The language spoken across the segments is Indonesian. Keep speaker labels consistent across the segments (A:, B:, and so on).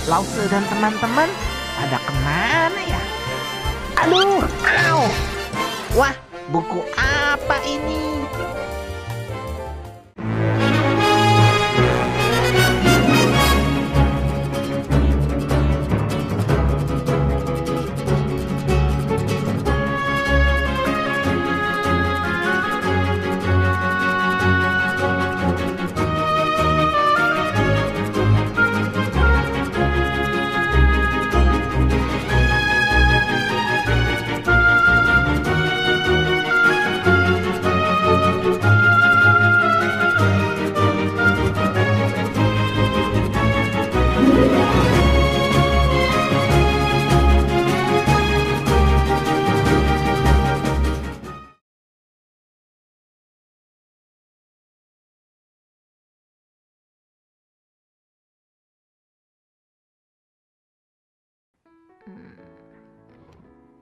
A: Lause dan teman-teman pada kemana ya? Aduh, au! Wah, buku apa ini?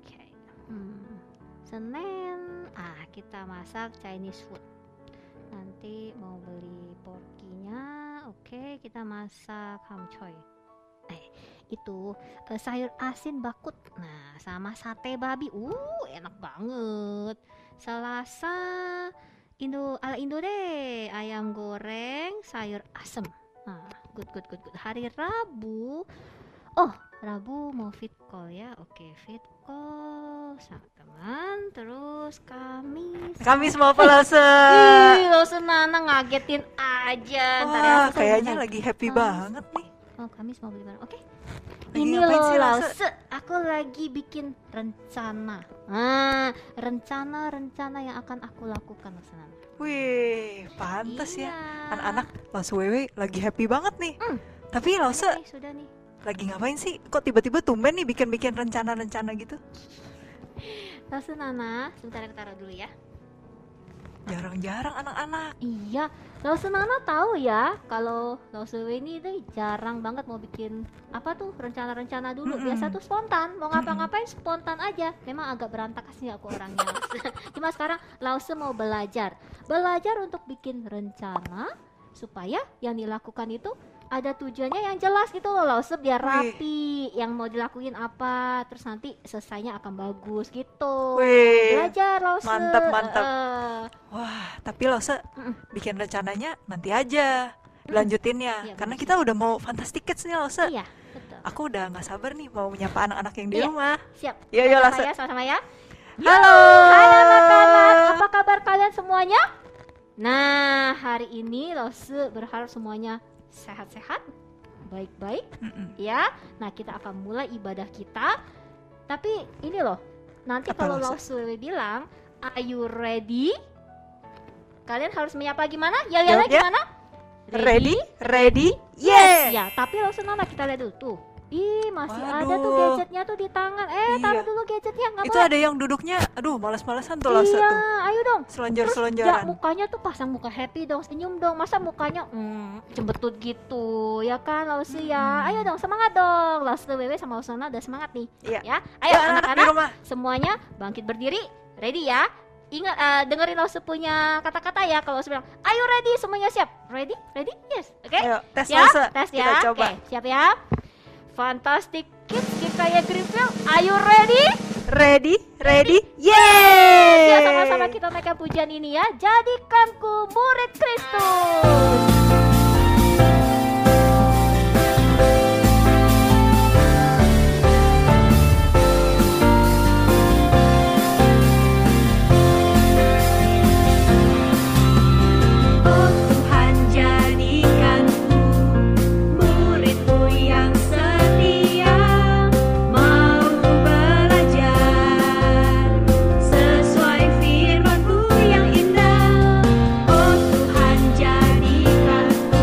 B: Oke. Senin, kita masak Chinese food. Nanti mau beli porkinya. Oke, kita masak hamchoy. Itu sayur asin bakut. Nah, sama sate babi. Enak banget. Selasa, ala Indo deh. Ayam goreng, sayur asem. Nah, good. Hari Rabu. Rabu mau fit call ya. Oke, fit call sama teman. Terus Kamis
C: mau apa, Lause?
B: Lause Nana ngagetin aja.
C: Wah, kayaknya lagi happy banget nih.
B: Kamis mau beli barang. Oke.
C: Lagi
B: Ini
C: ngapain
B: loh
C: sih, Lause?
B: Lause, aku lagi bikin rencana. Rencana yang akan aku lakukan, Lause Nana.
C: Wih, pantes ya.
B: Iya.
C: Anak-anak Lause Wewe lagi happy banget nih. Tapi Lause
B: Sudah nih.
C: lagi ngapain sih? Kok tiba-tiba tumben nih bikin rencana-rencana gitu?
B: Lause Nana, sebentar aku taruh dulu ya.
C: Jarang-jarang anak-anak.
B: Iya, Lause Nana tahu ya kalau Lause ini tuh jarang banget mau bikin rencana-rencana dulu. Biasa tuh spontan, mau ngapa-ngapain spontan aja. Memang agak berantakan sih aku orangnya. Cuma sekarang Lause mau belajar untuk bikin rencana supaya yang dilakukan itu ada tujuannya yang jelas gitu loh Lause, biar rapi yang mau dilakuin apa, terus nanti selesainya akan bagus gitu. Belajar Lause.
C: Mantap. Wah, tapi Lause bikin rencananya nanti aja lanjutinnya.
B: Iya,
C: Karena
B: benar.
C: kita udah mau Fantastic Kids nih Lause.
B: Iya, betul.
C: Aku udah gak sabar nih mau menyapa anak-anak yang di
B: Iya.
C: rumah.
B: Siap.
C: Yuk Lause.
B: Sama-sama ya.
C: Halo.
B: Hai anak-anak, apa kabar kalian semuanya? Nah, hari ini Lause berharap semuanya sehat-sehat, baik-baik ya. Nah, kita akan mulai ibadah kita. Tapi ini loh, nanti
C: Apa,
B: kalau
C: Lause?
B: Lause bilang, "Are you ready?" Kalian harus menyapa gimana? Yel-yelnya
C: Jawab ya.
B: gimana?
C: Ready?
B: Yes.
C: Yeah.
B: Ya, tapi Lause Nana kita lihat dulu tuh. Masih ada tuh
C: Waduh.
B: gadgetnya tuh di tangan.
C: Iya.
B: Taruh dulu gadgetnya, nggak
C: Itu
B: boleh.
C: ada yang duduknya, aduh males-malesan tuh Lause
B: Iya,
C: tuh.
B: ayo dong. Terus
C: Selonjor-selonjoran.
B: mukanya tuh pasang muka happy dong, senyum dong. Masa mukanya cembetut gitu, ya kan Lause ya. Ayo dong, semangat dong. Lause Wewe sama Lause Nana udah semangat nih.
C: Iya.
B: Ya, ayo
C: Yuk, anak-anak di
B: anak-anak
C: rumah.
B: semuanya bangkit berdiri, ready ya. Ingat dengerin Lause punya kata-kata ya. Kalau Lause bilang, ayo ready, semuanya siap. Ready? Yes. Oke?
C: Ayo, tes
B: Ya,
C: Lause.
B: tes
C: Kita
B: ya.
C: coba.
B: Oke, siap ya. Fantastic Kids Kikaya Greenfield, are you ready?
C: Ready? Yeay!
B: Ya, sama-sama kita naikkan pujian ini ya. Jadikanku murid Kristus.
D: Oh Tuhan, jadikanku murid-Mu yang setia, mau belajar sesuai firman-Mu yang indah. Oh Tuhan, jadikanku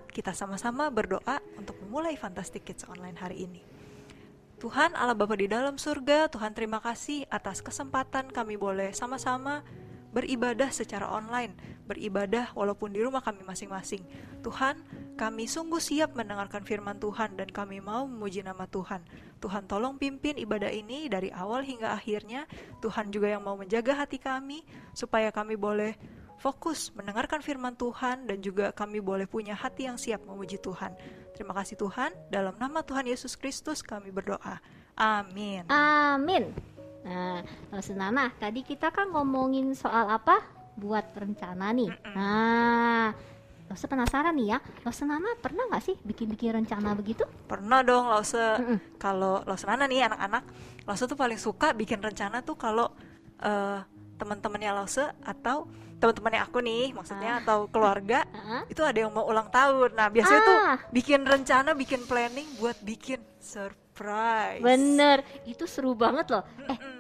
C: kita sama-sama berdoa untuk memulai Fantastic Kids Online hari ini. Tuhan Allah Bapa di dalam surga, Tuhan terima kasih atas kesempatan kami boleh sama-sama beribadah secara online, beribadah walaupun di rumah kami masing-masing. Tuhan, kami sungguh siap mendengarkan firman Tuhan dan kami mau memuji nama Tuhan. Tuhan tolong pimpin ibadah ini dari awal hingga akhirnya. Tuhan juga yang mau menjaga hati kami supaya kami boleh fokus mendengarkan firman Tuhan dan juga kami boleh punya hati yang siap memuji Tuhan. Terima kasih Tuhan, dalam nama Tuhan Yesus Kristus kami berdoa. Amin.
B: Amin. Nah, Nana, tadi kita kan ngomongin soal apa? Buat rencana nih. Nah, Lause penasaran nih ya, Nana pernah nggak sih bikin-bikin rencana begitu?
C: Pernah dong Lause. Kalau Nana nih anak-anak, Lause tuh paling suka bikin rencana tuh kalau teman-temannya Lause atau teman-temannya aku nih maksudnya atau keluarga itu ada yang mau ulang tahun. Nah biasanya tuh bikin rencana, bikin planning buat bikin surprise.
B: Bener, itu seru banget loh.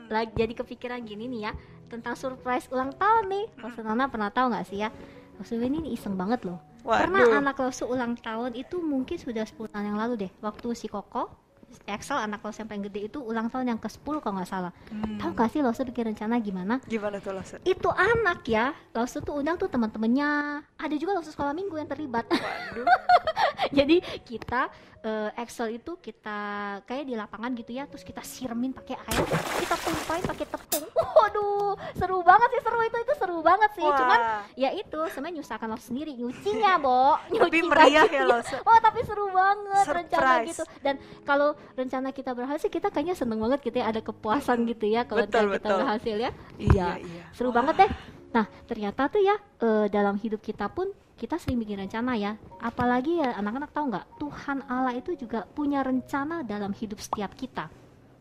B: Lagi jadi kepikiran gini nih ya tentang surprise ulang tahun nih. Nana pernah tahu nggak sih ya? Ini iseng banget loh. Karena anak Lause ulang tahun itu mungkin sudah 10 tahun yang lalu deh. Waktu si Koko Excel anak Lause yang paling gede itu ulang tahun yang ke-10 kalau nggak salah. Tahu nggak sih Lause bikin rencana gimana?
C: Gimana tuh Lause?
B: Itu anak ya, Lause tuh undang tuh teman-temannya. Ada juga Lause sekolah minggu yang terlibat. Jadi kita Excel itu kita kayak di lapangan gitu ya, terus kita siramin pakai air, kita tumpahin pakai tepung. Waduh, seru banget sih, itu seru banget sih. Cuman ya itu sebenarnya nyusahkan Lause sendiri nyucinya, Bo.
C: Tapi meriah ya Lause.
B: Oh, tapi seru banget
C: Surprise.
B: rencana gitu. Dan kalau rencana kita berhasil, kita kayaknya seneng banget gitu ya, ada kepuasan gitu ya kalau rencana kita berhasil ya. Iya. Seru banget deh. Nah, ternyata tuh ya dalam hidup kita pun kita sering bikin rencana ya. Apalagi ya anak-anak tahu nggak, Tuhan Allah itu juga punya rencana dalam hidup setiap kita.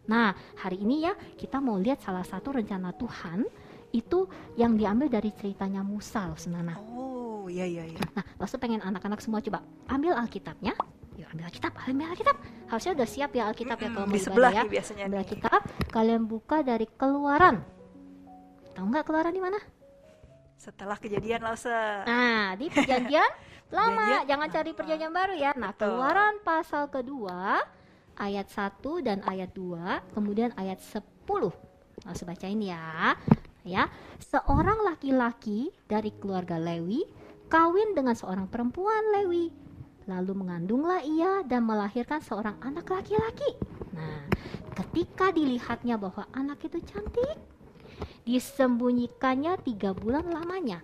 B: Nah, hari ini ya kita mau lihat salah satu rencana Tuhan itu yang diambil dari ceritanya Musa, Nana.
C: Oh, iya.
B: Nah, Lause pengen anak-anak semua coba ambil Alkitabnya. Yuk ambil Alkitab. Harusnya udah siap ya Alkitab ya kalau mau
C: di sebelah
B: ibadah ya.
C: nih biasanya
B: Ambil
C: nih.
B: Alkitab, kalian buka dari Keluaran. Tahu nggak Keluaran di mana?
C: Setelah kejadian Lause.
B: Nah, di perjanjian lama,
C: Perjanjian
B: jangan
C: lama.
B: cari perjanjian baru ya. Nah,
C: Betul.
B: Keluaran pasal kedua ayat 1 dan ayat 2, kemudian ayat 10. Langsung bacain ya. Ya, seorang laki-laki dari keluarga Lewi kawin dengan seorang perempuan Lewi. Lalu mengandunglah ia dan melahirkan seorang anak laki-laki. Nah, ketika dilihatnya bahwa anak itu cantik, disembunyikannya 3 bulan lamanya.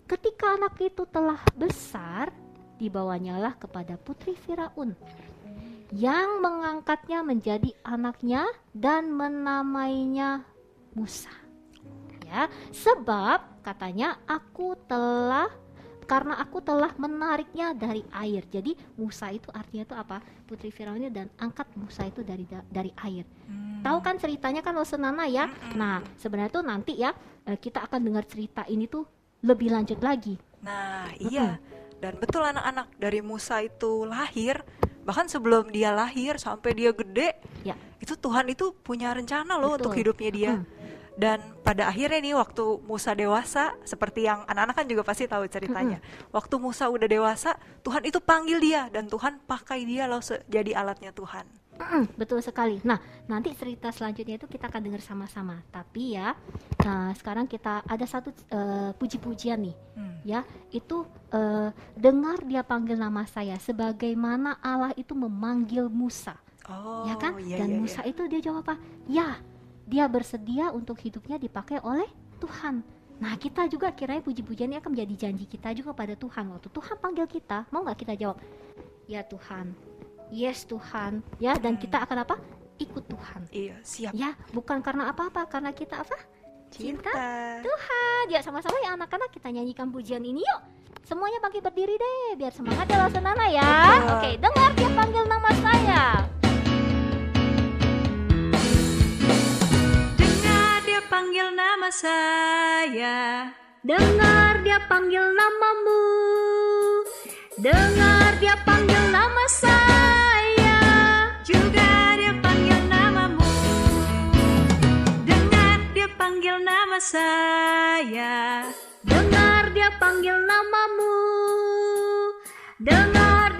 B: Ketika anak itu telah besar, dibawanyalah kepada putri Firaun, yang mengangkatnya menjadi anaknya dan menamainya Musa. Ya, sebab katanya karena aku telah menariknya dari air. Jadi Musa itu artinya itu apa? Putri Firaun dan angkat Musa itu dari air. Tahu kan ceritanya kan Nana ya. Nah, sebenarnya tuh nanti ya kita akan dengar cerita ini tuh lebih lanjut lagi.
C: Nah, iya. Dan betul anak-anak, dari Musa itu lahir, bahkan sebelum dia lahir sampai dia gede,
B: Ya.
C: itu Tuhan itu punya rencana loh
B: Betul.
C: untuk hidupnya dia. Dan pada akhirnya nih waktu Musa dewasa, seperti yang anak-anak kan juga pasti tahu ceritanya. Waktu Musa udah dewasa, Tuhan itu panggil dia dan Tuhan pakai dia loh jadi alatnya Tuhan.
B: Betul sekali. Nah, nanti cerita selanjutnya itu kita akan dengar sama-sama. Tapi ya, nah sekarang kita ada satu puji-pujian nih. Ya, itu dengar dia panggil nama saya, sebagaimana Allah itu memanggil Musa.
C: Oh,
B: Ya kan?
C: iya,
B: Dan
C: iya,
B: Musa
C: iya.
B: itu dia jawab apa? Ya, dia bersedia untuk hidupnya dipakai oleh Tuhan. Nah, kita juga kiranya puji-pujian ini akan menjadi janji kita juga pada Tuhan. Waktu Tuhan panggil kita, mau nggak kita jawab? Ya Tuhan, yes Tuhan. Ya, dan kita akan apa? Ikut Tuhan.
C: Iya, siap.
B: Ya, bukan karena apa-apa, karena kita apa? Cinta
C: Cinta.
B: Tuhan. Ya, sama-sama ya anak-anak kita nyanyikan pujian ini yuk. Semuanya bangkit berdiri deh, biar semangat ya Nana ya.
C: Betul.
B: Oke, dengar dia panggil nama saya.
D: Dengar dia panggil nama saya,
B: Dengar dia panggil namamu. Dengar dia panggil nama saya.
D: juga dia panggil namamu. Dengar dia panggil nama saya,
B: Dengar dia panggil namamu. Dengar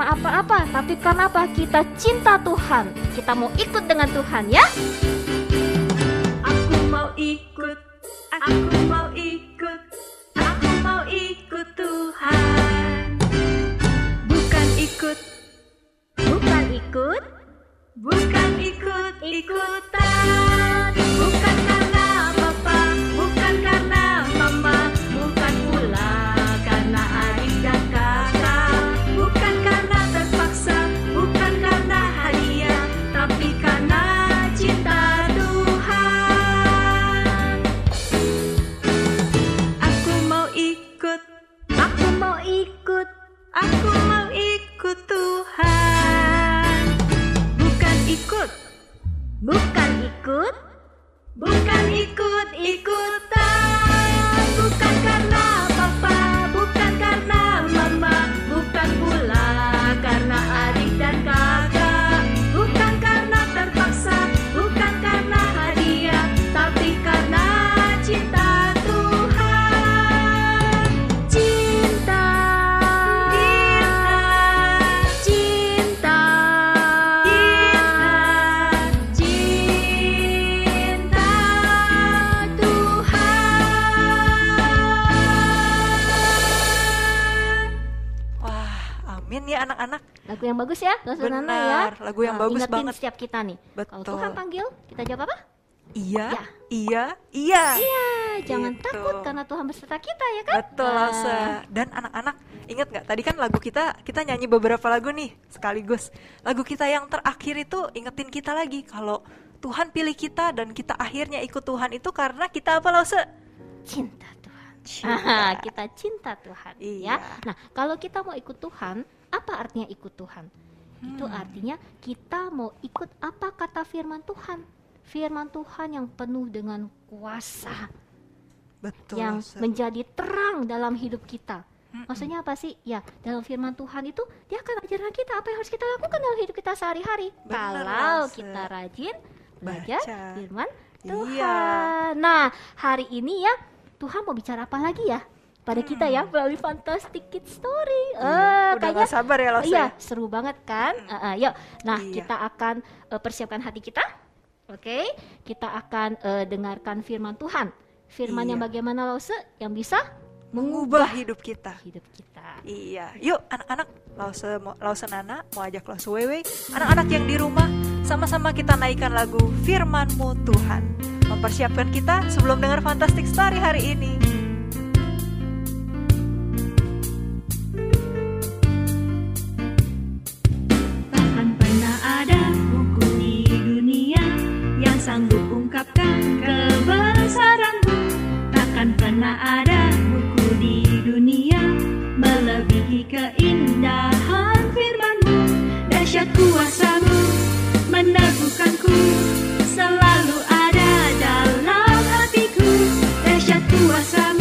B: karena apa-apa, tapi karena apa? Kita cinta Tuhan. Kita mau ikut dengan Tuhan ya.
D: Aku mau ikut, aku mau ikut, aku mau ikut Tuhan. Bukan ikut,
B: Bukan ikut,
D: bukan ikut-ikutan. Bukan karena papa, bukan karena mama, bukan pula karena adik dan kakak. Bukan karena terpaksa, bukan karena hadiah, tapi karena cinta Tuhan. Aku mau ikut,
B: aku mau ikut.
D: aku mau ikut Tuhan. Bukan ikut,
B: Bukan ikut,
D: bukan ikut-ikutan. Bukan karena papa, bukan karena mama, bukan pula karena adik dan kakak. Bukan karena terpaksa, bukan karena hadiah, tapi karena cinta Tuhan.
B: cinta,
D: Cinta,
B: cinta,
D: cinta Tuhan.
C: Wah, amin ya anak-anak.
B: lagu yang bagus ya, Losa Nana ya.
C: Benar, lagu yang bagus
B: ingetin
C: banget.
B: setiap kita nih. Kalau
C: Betul.
B: Tuhan panggil, kita jawab apa?
C: Iya,
B: Ya.
C: iya, iya.
B: Iya, jangan
C: Gitu.
B: takut karena Tuhan beserta kita ya kan?
C: Betul, Lause. Dan anak-anak, ingat nggak? Tadi kan lagu kita nyanyi beberapa lagu nih sekaligus. Lagu kita yang terakhir itu ingetin kita lagi kalau Tuhan pilih kita dan kita akhirnya ikut Tuhan itu karena kita apa, Lause?
B: Cinta Tuhan.
C: Cinta.
B: Kita cinta Tuhan
C: Iya.
B: ya. Nah, kalau kita mau ikut Tuhan, apa artinya ikut Tuhan? Itu artinya kita mau ikut apa kata firman Tuhan. Firman Tuhan yang penuh dengan kuasa,
C: Betul,
B: yang
C: Lause.
B: menjadi terang dalam hidup kita. Maksudnya apa sih? Ya, dalam firman Tuhan itu dia akan ajarkan kita apa yang harus kita lakukan dalam hidup kita sehari-hari.
C: Benar,
B: Kalau
C: Lause.
B: kita rajin belajar
C: Baca.
B: firman Tuhan.
C: Iya.
B: Nah, hari ini ya Tuhan mau bicara apa lagi ya pada kita ya melalui Fantastic Kids Story.
C: Iya, udah
B: Kayaknya
C: gak sabar ya, Lause.
B: iya, seru banget kan? Yuk, nah
C: Iya.
B: kita akan persiapkan hati kita. Oke, kita akan dengarkan firman Tuhan. Firman yang
C: Iya.
B: bagaimana, Lause? Yang bisa
C: Mengubah hidup kita.
B: hidup kita.
C: Iya, yuk anak-anak, Lause Nana mau ajak Lause Wewe, anak-anak yang di rumah, sama-sama kita naikkan lagu Firman-Mu Tuhan. Mempersiapkan kita sebelum dengar Fantastic Story hari ini.
D: Takkan pernah ada buku di dunia yang sanggup ungkapkan kebesaran-Mu. Takkan pernah ada buku di dunia melebihi keindahan firman-Mu. Dahsyat kuasa-Mu meneguhkanku, selalu ada dalam hatiku. Dahsyat kuasa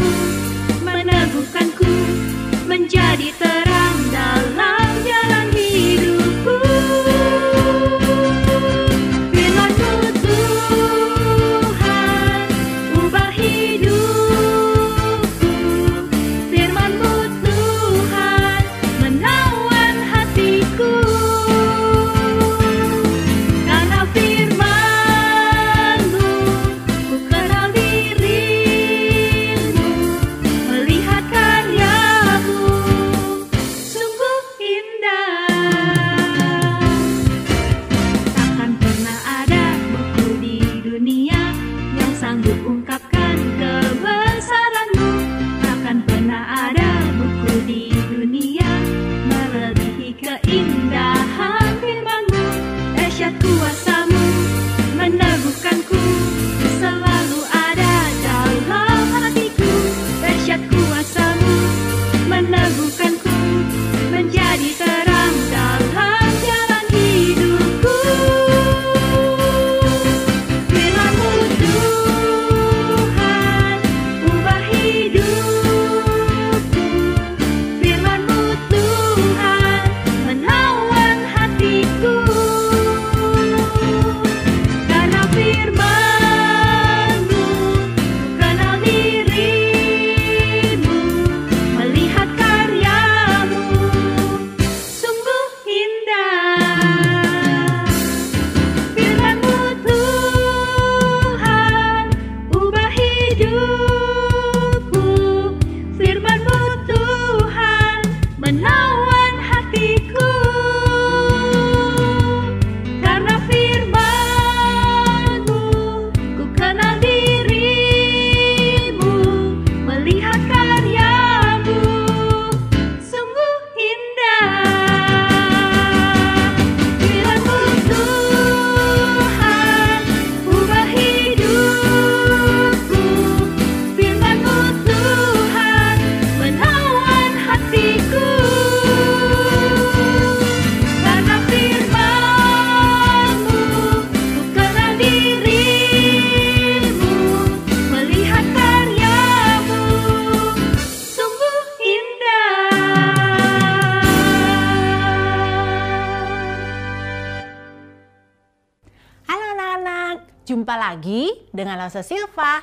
E: jumpa lagi dengan Lause Silva.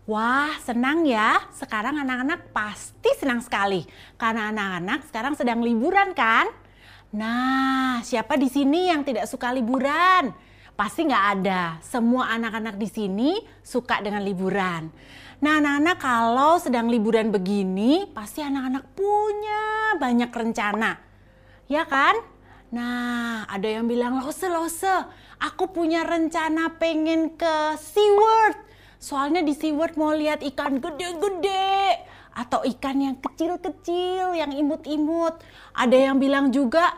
E: Wah, senang ya. Sekarang anak-anak pasti senang sekali karena anak-anak sekarang sedang liburan kan? Nah, siapa di sini yang tidak suka liburan? Pasti nggak ada. Semua anak-anak di sini suka dengan liburan. Nah, anak-anak kalau sedang liburan begini, pasti anak-anak punya banyak rencana. Ya kan? Nah, ada yang bilang, Lause, aku punya rencana pengen ke SeaWorld. Soalnya di SeaWorld mau lihat ikan gede-gede. Atau ikan yang kecil-kecil, yang imut-imut. Ada yang bilang juga,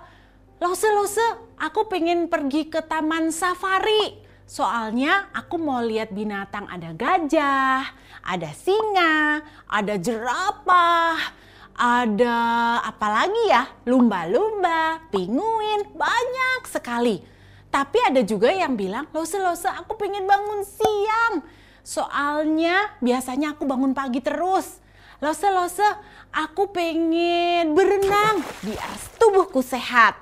E: Lause, aku pengen pergi ke taman safari. Soalnya aku mau lihat binatang, ada gajah, ada singa, ada jerapah. Ada apa lagi ya? Lumba-lumba, pinguin, banyak sekali. Tapi ada juga yang bilang, Lause, aku pengen bangun siang. Soalnya biasanya aku bangun pagi terus. Lause, aku pengen berenang biar tubuhku sehat.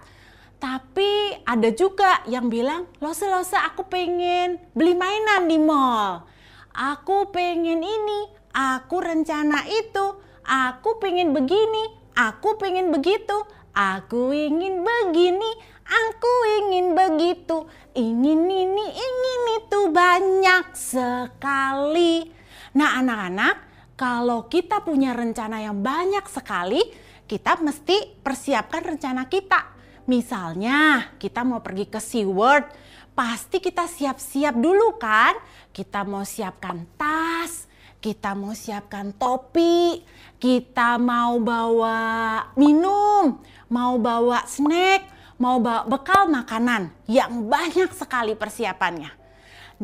E: Tapi ada juga yang bilang, Lause, aku pengen beli mainan di mall. Aku pengen ini, aku rencana itu. Aku pengen begini, aku pengen begitu, aku ingin begini, aku ingin begitu, ingin ini, ingin itu, banyak sekali. Nah anak-anak, kalau kita punya rencana yang banyak sekali, kita mesti persiapkan rencana kita. Misalnya kita mau pergi ke SeaWorld, pasti kita siap-siap dulu kan? Kita mau siapkan tas, kita mau siapkan topi, kita mau bawa minum, mau bawa snack, mau bawa bekal makanan yang banyak sekali persiapannya.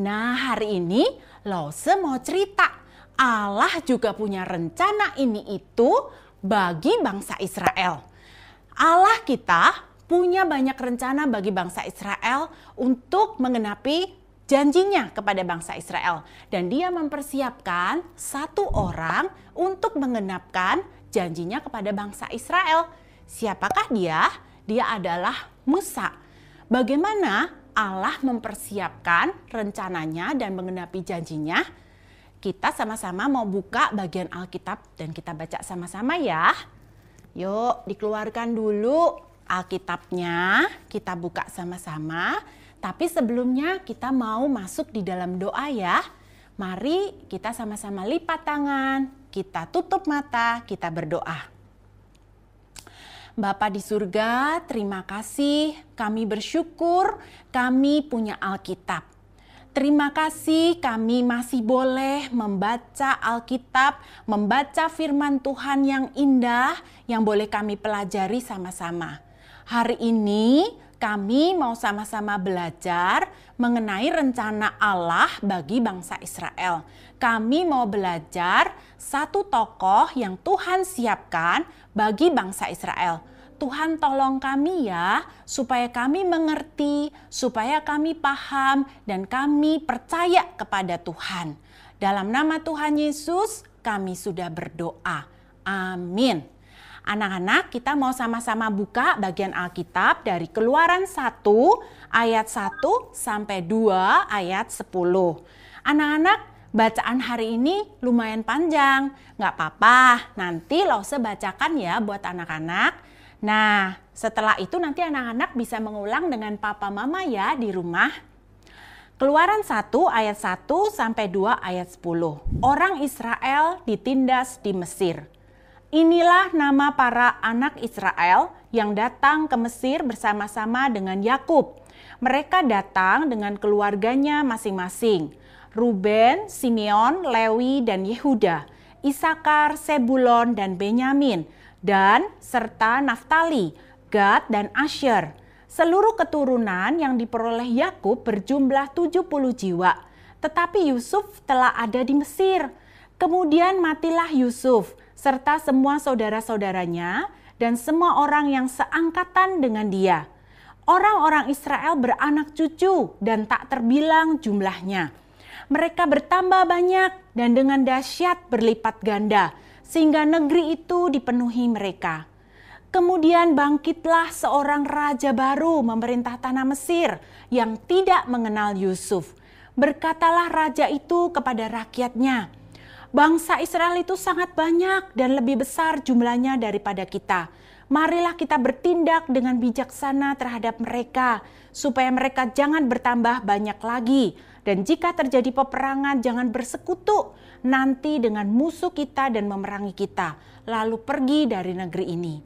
E: Nah hari ini Lause mau cerita, Allah juga punya rencana ini itu bagi bangsa Israel. Allah kita punya banyak rencana bagi bangsa Israel untuk menggenapi janjinya kepada bangsa Israel. Dan dia mempersiapkan satu orang untuk menggenapkan janjinya kepada bangsa Israel. Siapakah dia? Dia adalah Musa. Bagaimana Allah mempersiapkan rencananya dan menggenapi janjinya? Kita sama-sama mau buka bagian Alkitab dan kita baca sama-sama ya. Yuk dikeluarkan dulu Alkitabnya, kita buka sama-sama. Tapi sebelumnya kita mau masuk di dalam doa ya. Mari kita sama-sama lipat tangan, kita tutup mata, kita berdoa. Bapa di surga, terima kasih, kami bersyukur kami punya Alkitab. Terima kasih kami masih boleh membaca Alkitab, membaca firman Tuhan yang indah yang boleh kami pelajari sama-sama. Hari ini kami mau sama-sama belajar mengenai rencana Allah bagi bangsa Israel. Kami mau belajar satu tokoh yang Tuhan siapkan bagi bangsa Israel. Tuhan tolong kami ya, supaya kami mengerti, supaya kami paham, dan kami percaya kepada Tuhan. Dalam nama Tuhan Yesus, kami sudah berdoa. Amin. Anak-anak, kita mau sama-sama buka bagian Alkitab dari Keluaran 1 ayat 1 sampai 2 ayat 10. Anak-anak, bacaan hari ini lumayan panjang. Nggak apa-apa, nanti Lause bacakan ya buat anak-anak. Nah, setelah itu nanti anak-anak bisa mengulang dengan papa mama ya di rumah. Keluaran 1 ayat 1 sampai 2 ayat 10. Orang Israel ditindas di Mesir. Inilah nama para anak Israel yang datang ke Mesir bersama-sama dengan Yakub. Mereka datang dengan keluarganya masing-masing. Ruben, Simeon, Lewi, dan Yehuda. Isakar, Sebulon, dan Benyamin. Dan serta Naftali, Gad, dan Asher. Seluruh keturunan yang diperoleh Yakub berjumlah 70 jiwa. Tetapi Yusuf telah ada di Mesir. Kemudian matilah Yusuf serta semua saudara-saudaranya dan semua orang yang seangkatan dengan dia. Orang-orang Israel beranak cucu dan tak terbilang jumlahnya. Mereka bertambah banyak dan dengan dahsyat berlipat ganda, sehingga negeri itu dipenuhi mereka. Kemudian bangkitlah seorang raja baru memerintah tanah Mesir yang tidak mengenal Yusuf. Berkatalah raja itu kepada rakyatnya, bangsa Israel itu sangat banyak dan lebih besar jumlahnya daripada kita. Marilah kita bertindak dengan bijaksana terhadap mereka, supaya mereka jangan bertambah banyak lagi. Dan jika terjadi peperangan, jangan bersekutu nanti dengan musuh kita dan memerangi kita, lalu pergi dari negeri ini.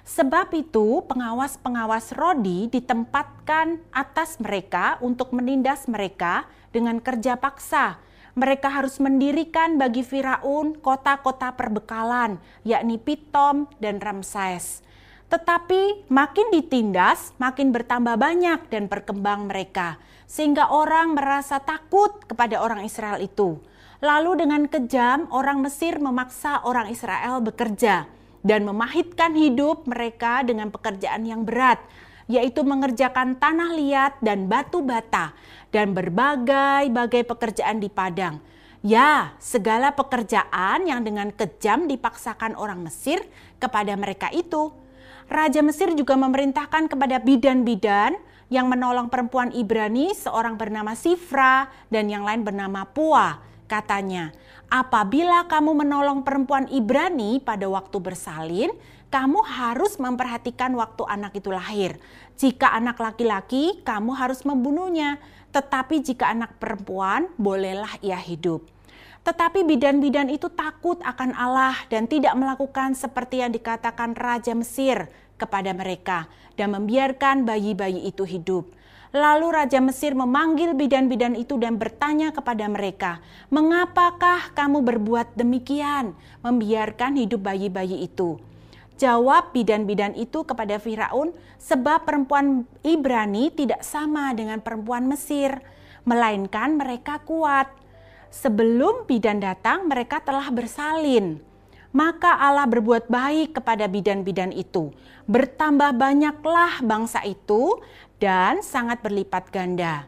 E: Sebab itu pengawas-pengawas Rodi ditempatkan atas mereka untuk menindas mereka dengan kerja paksa. Mereka harus mendirikan bagi Firaun kota-kota perbekalan, yakni Pitom dan Ramses. Tetapi makin ditindas, makin bertambah banyak dan berkembang mereka, sehingga orang merasa takut kepada orang Israel itu. Lalu dengan kejam orang Mesir memaksa orang Israel bekerja dan memahitkan hidup mereka dengan pekerjaan yang berat, yaitu mengerjakan tanah liat dan batu bata dan berbagai-bagai pekerjaan di padang. Ya, segala pekerjaan yang dengan kejam dipaksakan orang Mesir kepada mereka itu. Raja Mesir juga memerintahkan kepada bidan-bidan yang menolong perempuan Ibrani, seorang bernama Sifra dan yang lain bernama Pua. Katanya, apabila kamu menolong perempuan Ibrani pada waktu bersalin, kamu harus memperhatikan waktu anak itu lahir. Jika anak laki-laki, kamu harus membunuhnya. Tetapi jika anak perempuan, bolehlah ia hidup. Tetapi bidan-bidan itu takut akan Allah dan tidak melakukan seperti yang dikatakan Raja Mesir kepada mereka dan membiarkan bayi-bayi itu hidup. Lalu Raja Mesir memanggil bidan-bidan itu dan bertanya kepada mereka, "Mengapakah kamu berbuat demikian, membiarkan hidup bayi-bayi itu?" Jawab bidan-bidan itu kepada Firaun, "Sebab perempuan Ibrani tidak sama dengan perempuan Mesir, melainkan mereka kuat. Sebelum bidan datang, mereka telah bersalin." Maka Allah berbuat baik kepada bidan-bidan itu. Bertambah banyaklah bangsa itu dan sangat berlipat ganda.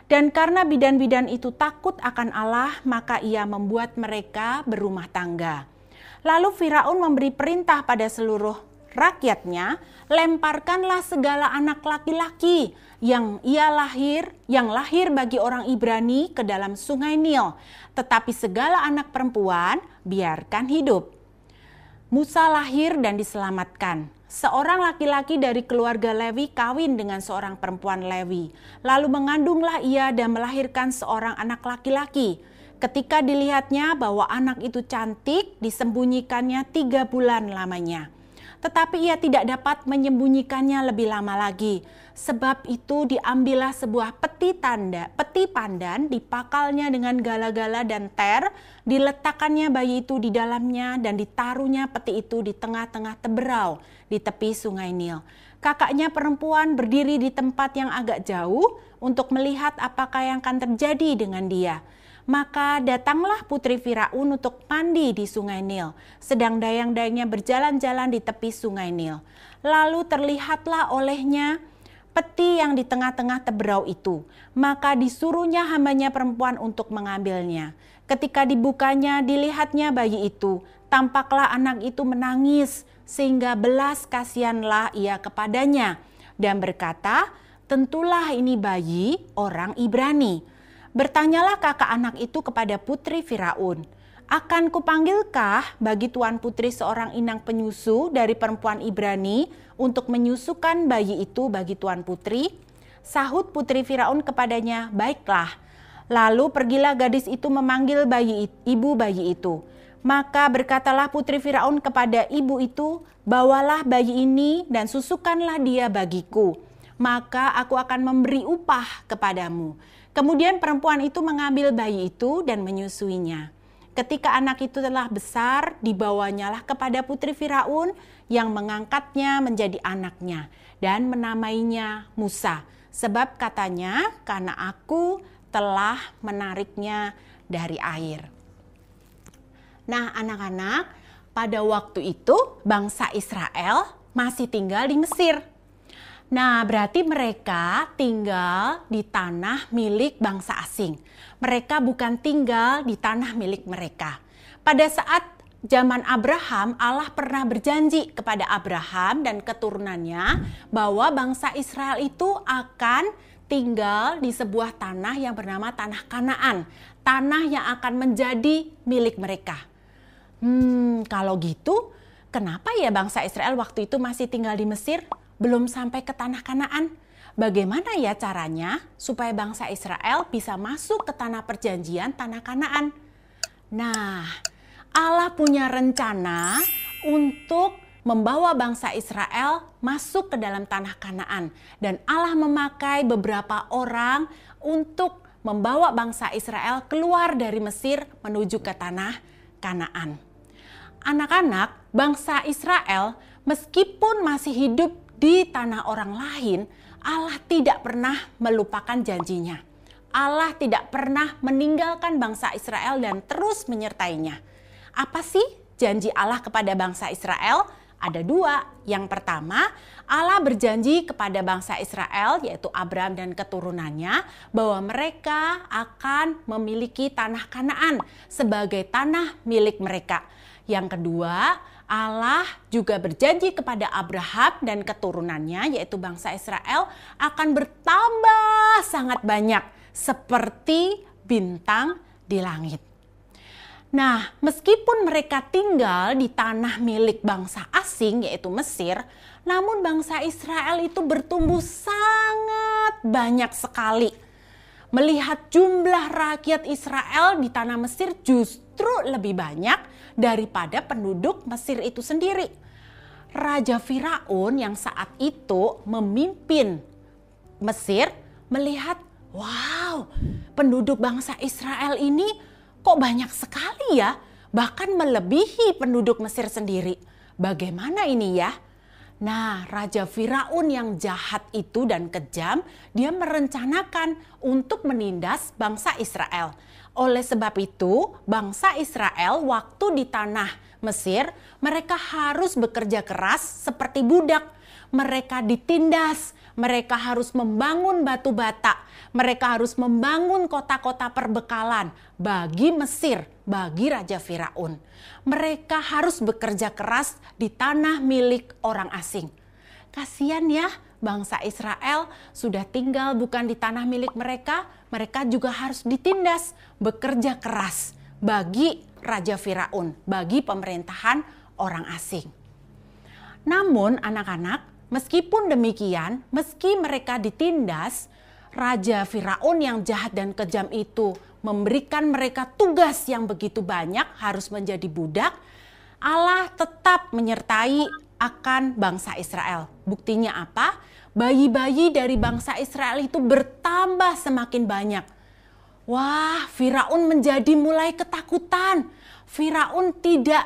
E: Dan karena bidan-bidan itu takut akan Allah, maka ia membuat mereka berumah tangga. Lalu Firaun memberi perintah pada seluruh rakyatnya, lemparkanlah segala anak laki-laki yang lahir bagi orang Ibrani ke dalam sungai Nil, tetapi segala anak perempuan biarkan hidup. Musa lahir dan diselamatkan. Seorang laki-laki dari keluarga Lewi kawin dengan seorang perempuan Lewi. Lalu mengandunglah ia dan melahirkan seorang anak laki-laki. Ketika dilihatnya bahwa anak itu cantik, disembunyikannya 3 bulan lamanya. Tetapi ia tidak dapat menyembunyikannya lebih lama lagi. Sebab itu diambillah sebuah peti pandan, dipakalnya dengan gala-gala dan ter, diletakkannya bayi itu di dalamnya dan ditaruhnya peti itu di tengah-tengah teberau di tepi sungai Nil. Kakaknya perempuan berdiri di tempat yang agak jauh untuk melihat apakah yang akan terjadi dengan dia. Maka datanglah putri Firaun untuk mandi di sungai Nil, sedang dayang-dayangnya berjalan-jalan di tepi sungai Nil. Lalu terlihatlah olehnya peti yang di tengah-tengah teberau itu. Maka disuruhnya hambanya perempuan untuk mengambilnya. Ketika dibukanya, dilihatnya bayi itu. Tampaklah anak itu menangis, sehingga belas kasihanlah ia kepadanya. Dan berkata, tentulah ini bayi orang Ibrani. Bertanyalah kakak anak itu kepada putri Firaun, "Akan kupanggilkah bagi tuan putri seorang inang penyusu dari perempuan Ibrani untuk menyusukan bayi itu bagi tuan putri?" Sahut putri Firaun kepadanya, "Baiklah." Lalu pergilah gadis itu memanggil ibu bayi itu. Maka berkatalah putri Firaun kepada ibu itu, "Bawalah bayi ini dan susukanlah dia bagiku, maka aku akan memberi upah kepadamu." Kemudian perempuan itu mengambil bayi itu dan menyusuinya. Ketika anak itu telah besar, dibawanyalah kepada putri Firaun yang mengangkatnya menjadi anaknya dan menamainya Musa. Sebab katanya, "Karena aku telah menariknya dari air." Nah, anak-anak, pada waktu itu bangsa Israel masih tinggal di Mesir. Nah, berarti mereka tinggal di tanah milik bangsa asing. Mereka bukan tinggal di tanah milik mereka. Pada saat zaman Abraham, Allah pernah berjanji kepada Abraham dan keturunannya bahwa bangsa Israel itu akan tinggal di sebuah tanah yang bernama tanah Kanaan, tanah yang akan menjadi milik mereka. Kalau gitu, kenapa ya bangsa Israel waktu itu masih tinggal di Mesir, belum sampai ke tanah Kanaan? Bagaimana ya caranya supaya bangsa Israel bisa masuk ke tanah perjanjian, tanah Kanaan? Nah, Allah punya rencana untuk membawa bangsa Israel masuk ke dalam tanah Kanaan. Dan Allah memakai beberapa orang untuk membawa bangsa Israel keluar dari Mesir menuju ke tanah Kanaan. Anak-anak, bangsa Israel meskipun masih hidup di tanah orang lain, Allah tidak pernah melupakan janjinya. Allah tidak pernah meninggalkan bangsa Israel dan terus menyertainya. Apa sih janji Allah kepada bangsa Israel? Ada dua. Yang pertama, Allah berjanji kepada bangsa Israel, yaitu Abraham dan keturunannya, bahwa mereka akan memiliki tanah Kanaan sebagai tanah milik mereka. Yang kedua, Allah juga berjanji kepada Abraham dan keturunannya, yaitu bangsa Israel, akan bertambah sangat banyak seperti bintang di langit. Nah, meskipun mereka tinggal di tanah milik bangsa asing, yaitu Mesir, namun bangsa Israel itu bertumbuh sangat banyak sekali. Melihat jumlah rakyat Israel di tanah Mesir justru lebih banyak daripada penduduk Mesir itu sendiri. Raja Firaun yang saat itu memimpin Mesir melihat, wow, penduduk bangsa Israel ini kok banyak sekali ya, bahkan melebihi penduduk Mesir sendiri. Bagaimana ini ya? Nah, Raja Firaun yang jahat itu dan kejam, dia merencanakan untuk menindas bangsa Israel. Oleh sebab itu, bangsa Israel waktu di tanah Mesir, mereka harus bekerja keras seperti budak. Mereka ditindas, mereka harus membangun batu bata, mereka harus membangun kota-kota perbekalan bagi Mesir, bagi Raja Firaun. Mereka harus bekerja keras di tanah milik orang asing. Kasian ya, bangsa Israel sudah tinggal bukan di tanah milik mereka, mereka juga harus ditindas, bekerja keras bagi Raja Firaun, bagi pemerintahan orang asing. Namun anak-anak, meskipun demikian, meski mereka ditindas, Raja Firaun yang jahat dan kejam itu memberikan mereka tugas yang begitu banyak, harus menjadi budak. Allah tetap menyertai akan bangsa Israel. Buktinya apa? Bayi-bayi dari bangsa Israel itu bertambah semakin banyak. Wah, Firaun menjadi mulai ketakutan. Firaun tidak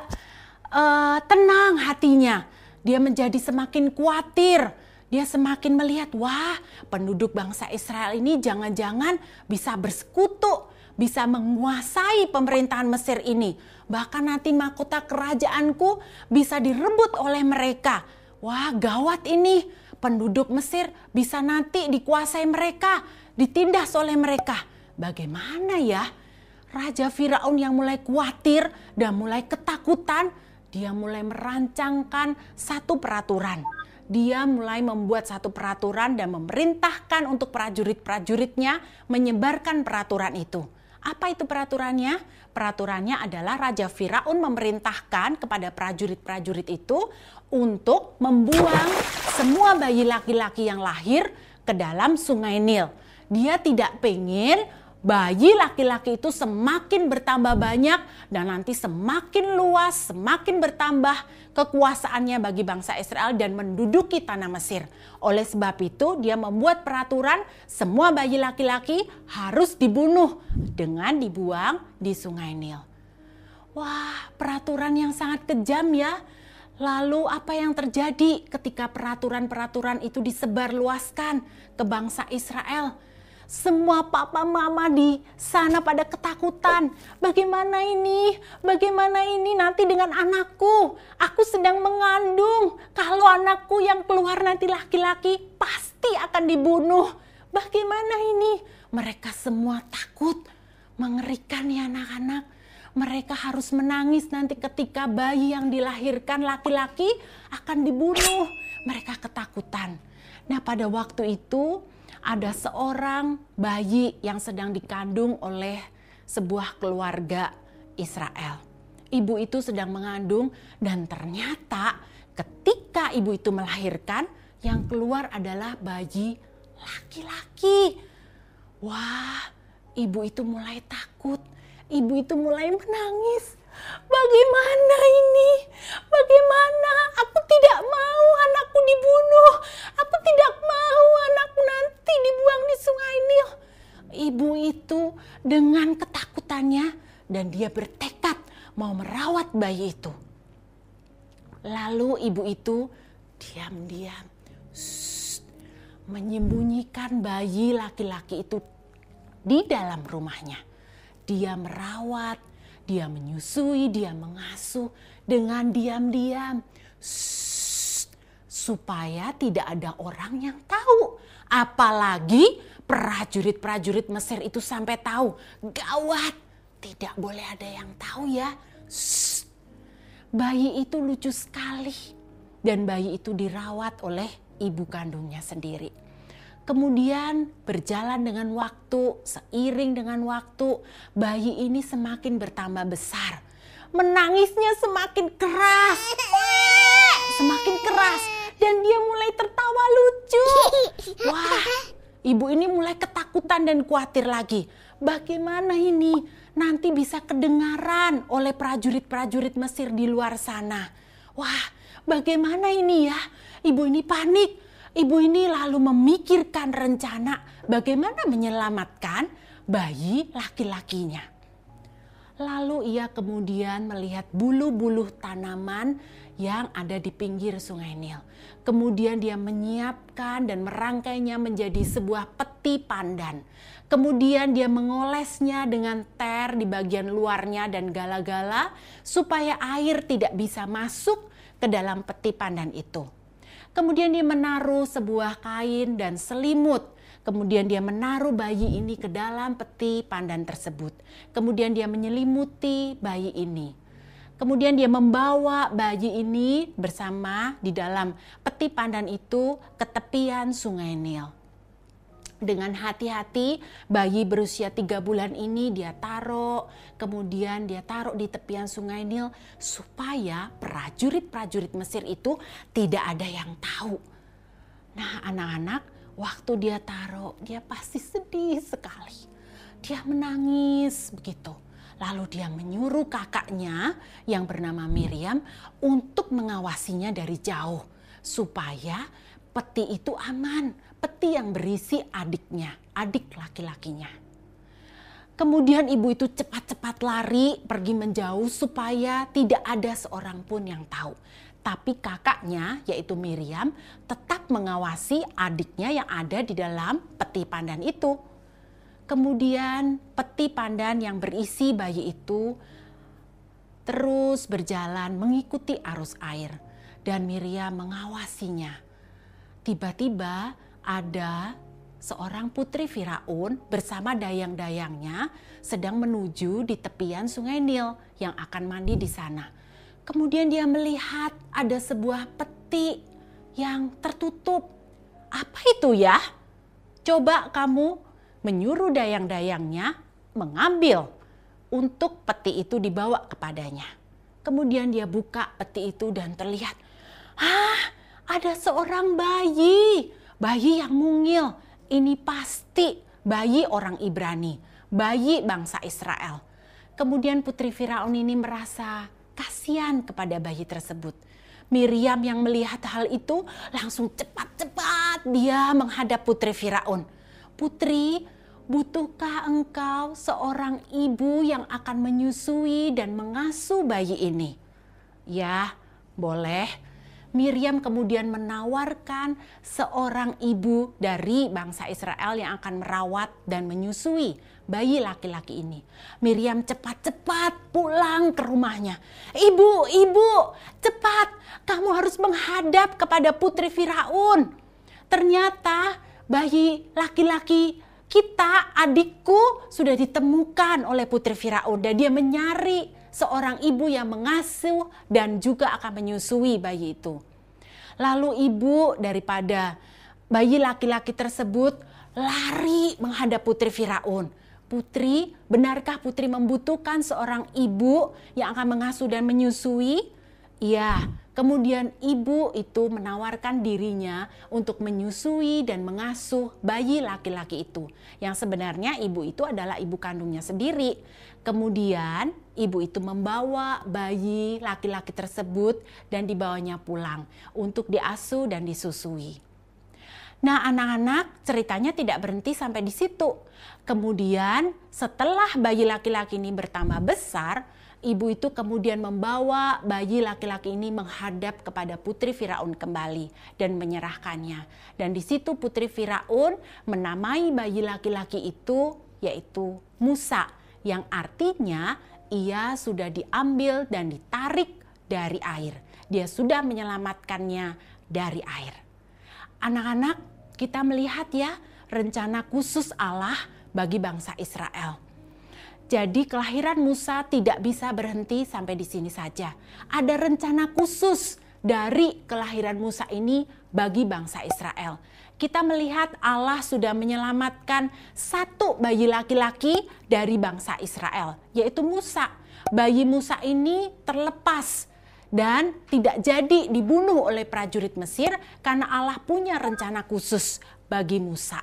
E: tenang hatinya. Dia menjadi semakin khawatir. Dia semakin melihat, wah, penduduk bangsa Israel ini jangan-jangan bisa bersekutu, bisa menguasai pemerintahan Mesir ini. Bahkan nanti mahkota kerajaanku bisa direbut oleh mereka. Wah, gawat ini. Penduduk Mesir bisa nanti dikuasai mereka, ditindas oleh mereka. Bagaimana ya? Raja Firaun yang mulai khawatir dan mulai ketakutan, dia mulai merancangkan satu peraturan. Dia mulai membuat satu peraturan dan memerintahkan untuk prajurit-prajuritnya menyebarkan peraturan itu. Apa itu peraturannya? Peraturannya adalah Raja Firaun memerintahkan kepada prajurit-prajurit itu untuk membuang semua bayi laki-laki yang lahir ke dalam Sungai Nil. Dia tidak pengen bayi laki-laki itu semakin bertambah banyak dan nanti semakin luas, semakin bertambah kekuasaannya bagi bangsa Israel dan menduduki tanah Mesir. Oleh sebab itu dia membuat peraturan semua bayi laki-laki harus dibunuh dengan dibuang di Sungai Nil. Wah, peraturan yang sangat kejam ya. Lalu apa yang terjadi ketika peraturan-peraturan itu disebarluaskan ke bangsa Israel? Semua papa mama di sana pada ketakutan. Bagaimana ini? Bagaimana ini nanti dengan anakku? Aku sedang mengandung. Kalau anakku yang keluar nanti laki-laki pasti akan dibunuh. Bagaimana ini? Mereka semua takut. Mengerikan ya anak-anak. Mereka harus menangis nanti ketika bayi yang dilahirkan laki-laki akan dibunuh. Mereka ketakutan. Nah, pada waktu itu ada seorang bayi yang sedang dikandung oleh sebuah keluarga Israel. Ibu itu sedang mengandung dan ternyata ketika ibu itu melahirkan, yang keluar adalah bayi laki-laki. Wah, ibu itu mulai takut. Ibu itu mulai menangis. Bagaimana ini? Bagaimana? Aku tidak mau anakku dibunuh. Aku tidak mau anakku nanti dibuang di Sungai Nil. Ibu itu dengan ketakutannya dan dia bertekad mau merawat bayi itu. Lalu ibu itu diam-diam menyembunyikan bayi laki-laki itu di dalam rumahnya. Dia merawat, dia menyusui, dia mengasuh dengan diam-diam. Supaya tidak ada orang yang tahu. Apalagi prajurit-prajurit Mesir itu sampai tahu. Gawat, tidak boleh ada yang tahu ya. Bayi itu lucu sekali. Dan bayi itu dirawat oleh ibu kandungnya sendiri. Kemudian berjalan dengan waktu, seiring dengan waktu, bayi ini semakin bertambah besar. Menangisnya semakin keras. Semakin keras. Dan dia mulai tertawa lucu. Wah, ibu ini mulai ketakutan dan khawatir lagi. Bagaimana ini? Nanti bisa kedengaran oleh prajurit-prajurit Mesir di luar sana. Wah, bagaimana ini ya? Ibu ini panik. Ibu ini lalu memikirkan rencana bagaimana menyelamatkan bayi laki-lakinya. Lalu ia kemudian melihat bulu-bulu tanaman yang ada di pinggir Sungai Nil. Kemudian dia menyiapkan dan merangkainya menjadi sebuah peti pandan. Kemudian dia mengolesnya dengan ter di bagian luarnya dan gala-gala supaya air tidak bisa masuk ke dalam peti pandan itu. Kemudian dia menaruh sebuah kain dan selimut. Kemudian dia menaruh bayi ini ke dalam peti pandan tersebut. Kemudian dia menyelimuti bayi ini. Kemudian dia membawa bayi ini bersama di dalam peti pandan itu ke tepian Sungai Nil. Dengan hati-hati bayi berusia 3 bulan ini dia taruh, kemudian dia taruh di tepian Sungai Nil supaya prajurit-prajurit Mesir itu tidak ada yang tahu. Nah anak-anak, waktu dia taruh dia pasti sedih sekali. Dia menangis begitu. Lalu dia menyuruh kakaknya yang bernama Miriam untuk mengawasinya dari jauh supaya peti itu aman. Peti yang berisi adiknya, adik laki-lakinya. Kemudian ibu itu cepat-cepat lari pergi menjauh supaya tidak ada seorang pun yang tahu. Tapi kakaknya yaitu Miriam tetap mengawasi adiknya yang ada di dalam peti pandan itu. Kemudian peti pandan yang berisi bayi itu terus berjalan mengikuti arus air dan Miriam mengawasinya. Tiba-tiba ada seorang putri Firaun bersama dayang-dayangnya sedang menuju di tepian Sungai Nil yang akan mandi di sana. Kemudian dia melihat ada sebuah peti yang tertutup. Apa itu ya? Coba kamu menyuruh dayang-dayangnya mengambil untuk peti itu dibawa kepadanya. Kemudian dia buka peti itu dan terlihat, ada seorang bayi. Bayi yang mungil, ini pasti bayi orang Ibrani, bayi bangsa Israel. Kemudian putri Firaun ini merasa kasihan kepada bayi tersebut. Miriam yang melihat hal itu langsung cepat-cepat dia menghadap putri Firaun. Putri, butuhkah engkau seorang ibu yang akan menyusui dan mengasuh bayi ini? Ya, boleh. Miriam kemudian menawarkan seorang ibu dari bangsa Israel yang akan merawat dan menyusui bayi laki-laki ini. Miriam cepat-cepat pulang ke rumahnya. Ibu, cepat, kamu harus menghadap kepada putri Firaun. Ternyata bayi laki-laki kita, adikku, sudah ditemukan oleh putri Firaun dan dia mencari seorang ibu yang mengasuh dan juga akan menyusui bayi itu. Lalu ibu daripada bayi laki-laki tersebut lari menghadap putri Firaun. Putri, benarkah putri membutuhkan seorang ibu yang akan mengasuh dan menyusui? Iya, kemudian ibu itu menawarkan dirinya untuk menyusui dan mengasuh bayi laki-laki itu. Yang sebenarnya ibu itu adalah ibu kandungnya sendiri. Kemudian ibu itu membawa bayi laki-laki tersebut dan dibawanya pulang untuk diasuh dan disusui. Nah, anak-anak, ceritanya tidak berhenti sampai di situ. Kemudian setelah bayi laki-laki ini bertambah besar, ibu itu kemudian membawa bayi laki-laki ini menghadap kepada putri Firaun kembali dan menyerahkannya. Dan di situ putri Firaun menamai bayi laki-laki itu yaitu Musa, yang artinya ia sudah diambil dan ditarik dari air. Dia sudah menyelamatkannya dari air. Anak-anak, kita melihat ya rencana khusus Allah bagi bangsa Israel. Jadi kelahiran Musa tidak bisa berhenti sampai di sini saja. Ada rencana khusus dari kelahiran Musa ini bagi bangsa Israel. Kita melihat Allah sudah menyelamatkan satu bayi laki-laki dari bangsa Israel, yaitu Musa. Bayi Musa ini terlepas dan tidak jadi dibunuh oleh prajurit Mesir karena Allah punya rencana khusus bagi Musa.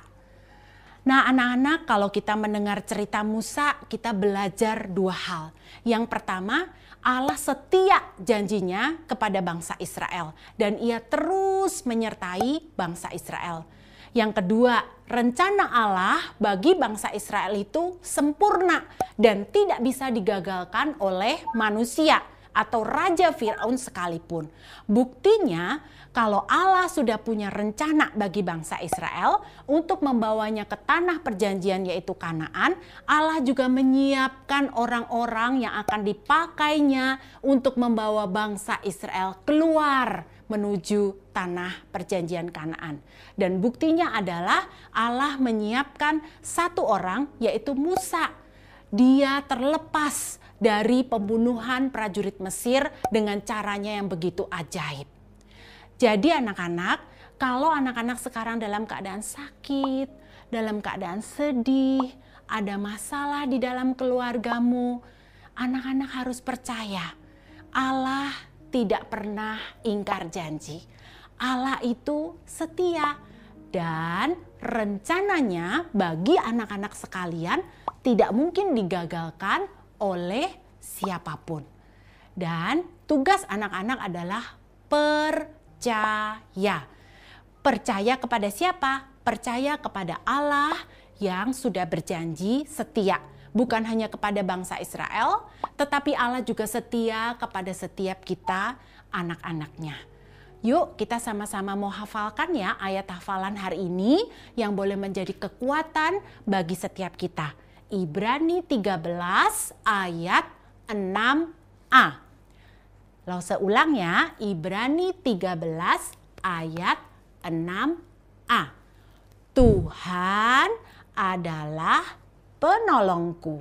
E: Nah, anak-anak, kalau kita mendengar cerita Musa, kita belajar dua hal. Yang pertama, Allah setia janjinya kepada bangsa Israel dan ia terus menyertai bangsa Israel. Yang kedua, rencana Allah bagi bangsa Israel itu sempurna dan tidak bisa digagalkan oleh manusia atau Raja Firaun sekalipun. Buktinya kalau Allah sudah punya rencana bagi bangsa Israel untuk membawanya ke tanah perjanjian yaitu Kanaan, Allah juga menyiapkan orang-orang yang akan dipakainya untuk membawa bangsa Israel keluar menuju tanah perjanjian Kanaan. Dan buktinya adalah Allah menyiapkan satu orang yaitu Musa. Dia terlepas dari pembunuhan prajurit Mesir dengan caranya yang begitu ajaib. Jadi anak-anak, kalau anak-anak sekarang dalam keadaan sakit, dalam keadaan sedih, ada masalah di dalam keluargamu, anak-anak harus percaya Allah tidak pernah ingkar janji. Allah itu setia dan rencananya bagi anak-anak sekalian tidak mungkin digagalkan oleh siapapun. Dan tugas anak-anak adalah percaya. Percaya kepada siapa? Percaya kepada Allah yang sudah berjanji setia. Bukan hanya kepada bangsa Israel, tetapi Allah juga setia kepada setiap kita anak-anaknya. Yuk kita sama-sama mau hafalkan ya ayat hafalan hari ini yang boleh menjadi kekuatan bagi setiap kita. Ibrani 13 ayat 6a. Lause ulang ya, Ibrani 13 ayat 6a. Tuhan adalah penolongku.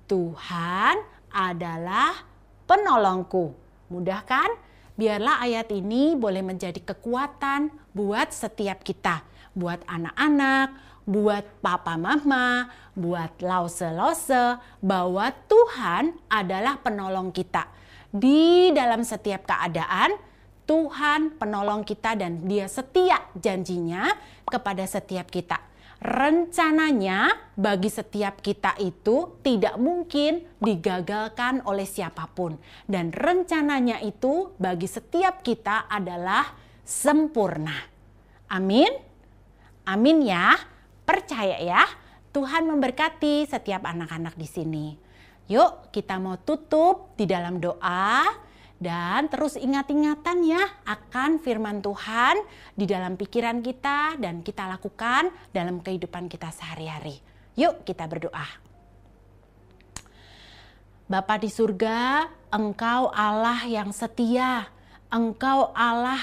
E: Tuhan adalah penolongku. Mudah kan? Biarlah ayat ini boleh menjadi kekuatan buat setiap kita. Buat anak-anak, buat papa mama, buat lause-lause, bahwa Tuhan adalah penolong kita. Di dalam setiap keadaan, Tuhan penolong kita dan Dia setia janjinya kepada setiap kita. Rencananya bagi setiap kita itu tidak mungkin digagalkan oleh siapapun. Dan rencananya itu bagi setiap kita adalah sempurna. Amin? Amin ya. Percaya ya. Tuhan memberkati setiap anak-anak di sini. Yuk kita mau tutup di dalam doa. Dan terus ingat-ingatan ya akan firman Tuhan di dalam pikiran kita dan kita lakukan dalam kehidupan kita sehari-hari. Yuk kita berdoa. Bapa di surga, Engkau Allah yang setia. Engkau Allah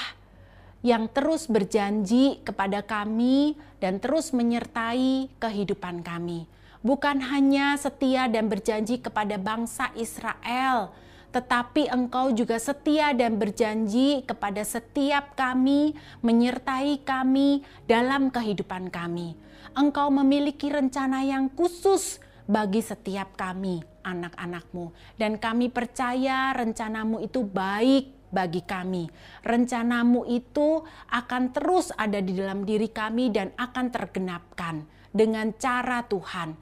E: yang terus berjanji kepada kami dan terus menyertai kehidupan kami. Bukan hanya setia dan berjanji kepada bangsa Israel, tetapi Engkau juga setia dan berjanji kepada setiap kami, menyertai kami dalam kehidupan kami. Engkau memiliki rencana yang khusus bagi setiap kami, anak-anak-Mu. Dan kami percaya rencana-Mu itu baik bagi kami. Rencana-Mu itu akan terus ada di dalam diri kami dan akan tergenapkan dengan cara Tuhan.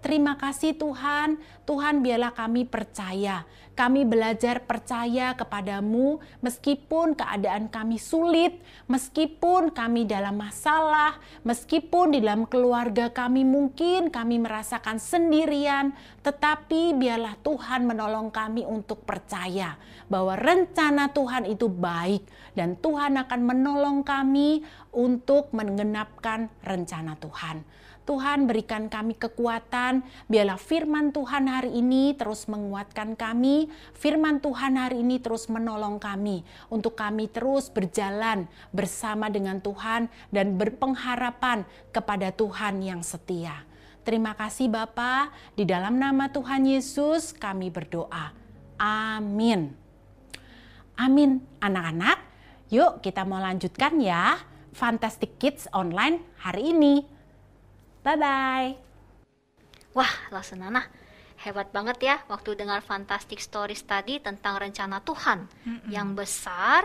E: Terima kasih Tuhan, Tuhan biarlah kami percaya. Kami belajar percaya kepadamu meskipun keadaan kami sulit, meskipun kami dalam masalah, meskipun di dalam keluarga kami mungkin kami merasakan sendirian, tetapi biarlah Tuhan menolong kami untuk percaya bahwa rencana Tuhan itu baik dan Tuhan akan menolong kami untuk menggenapkan rencana Tuhan. Tuhan berikan kami kekuatan, biarlah firman Tuhan hari ini terus menguatkan kami, firman Tuhan hari ini terus menolong kami, untuk kami terus berjalan bersama dengan Tuhan dan berpengharapan kepada Tuhan yang setia. Terima kasih Bapa, di dalam nama Tuhan Yesus kami berdoa. Amin. Amin anak-anak, yuk kita mau lanjutkan ya Fantastic Kids Online hari ini. Bye-bye.
B: Wah, Lasenana, hebat banget ya waktu dengar Fantastic Stories tadi tentang rencana Tuhan yang besar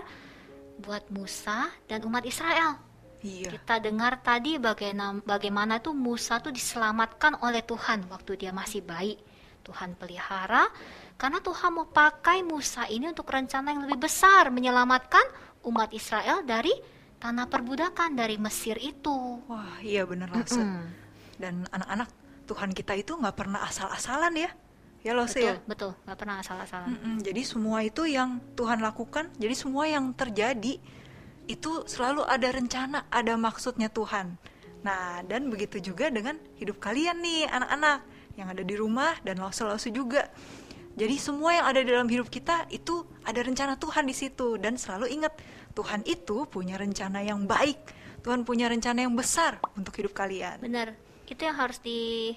B: buat Musa dan umat Israel.
C: Iya.
B: Kita dengar tadi bagaimana tuh Musa tuh diselamatkan oleh Tuhan waktu dia masih bayi. Tuhan pelihara karena Tuhan mau pakai Musa ini untuk rencana yang lebih besar, menyelamatkan umat Israel dari tanah perbudakan dari Mesir itu.
C: Wah, iya bener Lase. Dan anak-anak, Tuhan kita itu nggak pernah asal-asalan ya. Ya Lase ya.
B: Betul, nggak pernah asal-asalan.
C: Jadi semua itu yang Tuhan lakukan, jadi semua yang terjadi itu selalu ada rencana, ada maksudnya Tuhan. Nah, dan begitu juga dengan hidup kalian nih anak-anak yang ada di rumah dan Lase-Lase juga. Jadi semua yang ada dalam hidup kita itu ada rencana Tuhan di situ. Dan selalu ingat, Tuhan itu punya rencana yang baik. Tuhan punya rencana yang besar untuk hidup kalian.
B: Benar, itu yang harus di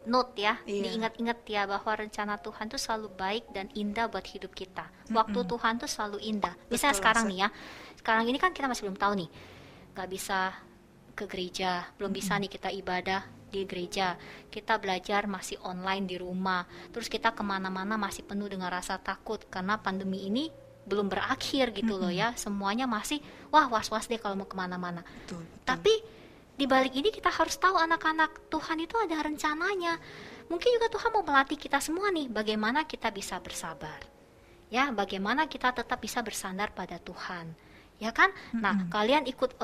B: note ya,
C: Iya.
B: diingat-ingat ya bahwa rencana Tuhan tuh selalu baik dan indah buat hidup kita. Waktu Tuhan tuh selalu indah. Misalnya
C: Betul,
B: sekarang
C: Lase.
B: nih ya, sekarang ini kan kita masih belum tahu nih, nggak bisa ke gereja, belum bisa nih kita ibadah di gereja, kita belajar masih online di rumah, terus kita kemana-mana masih penuh dengan rasa takut karena pandemi ini belum berakhir gitu loh ya, semuanya masih was-was deh kalau mau kemana-mana.
C: Betul.
B: Tapi di balik ini kita harus tahu anak-anak, Tuhan itu ada rencananya. Mungkin juga Tuhan mau melatih kita semua nih, bagaimana kita bisa bersabar. Ya, bagaimana kita tetap bisa bersandar pada Tuhan. Ya kan? Nah, kalian ikut